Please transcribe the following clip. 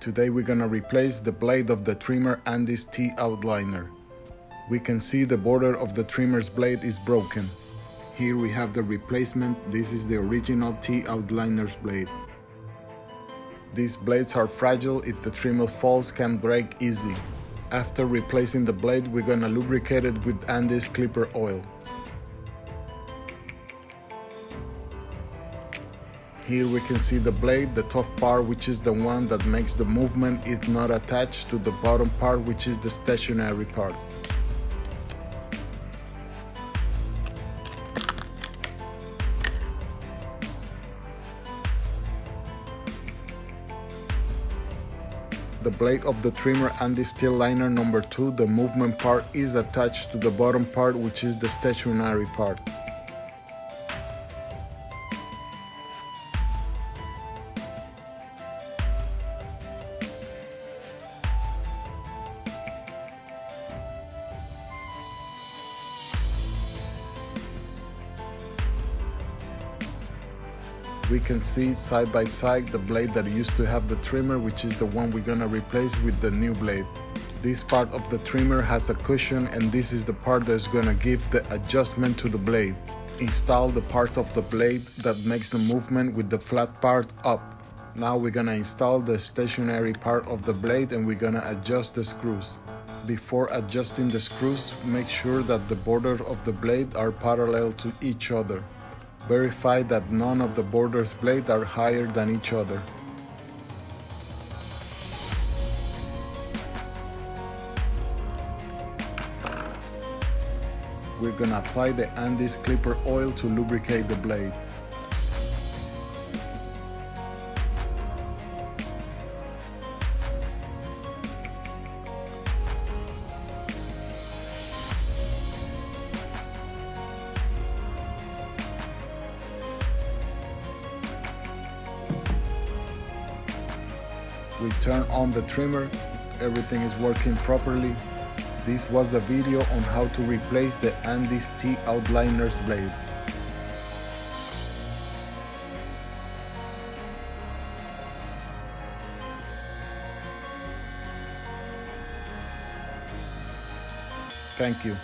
Today we're gonna replace the blade of the trimmer Andis T Outliner. We can see the border of the trimmer's blade is broken. Here we have the replacement. This is the original T Outliner's blade. These blades are fragile. If the trimmer falls, can break easy. After replacing the blade, we're gonna lubricate it with Andis clipper oil. Here we can see the blade, the tough part, which is the one that makes the movement, is not attached to the bottom part, which is the stationary part. The blade of the trimmer Andis T Outliner number 2, the movement part is attached to the bottom part, which is the stationary part. We can see side by side the blade that used to have the trimmer, which is the one we're gonna replace with the new blade. This part of the trimmer has a cushion, and this is the part that's gonna give the adjustment to the blade. Install the part of the blade that makes the movement with the flat part up. Now we're gonna install the stationary part of the blade, and we're gonna adjust the screws. Before adjusting the screws, make sure that the borders of the blade are parallel to each other. Verify that none of the borders blades are higher than each other. We're gonna apply the Andis clipper oil to lubricate the blade. We turn on the trimmer, everything is working properly. This was a video on how to replace the Andis T Outliner's blade. Thank you.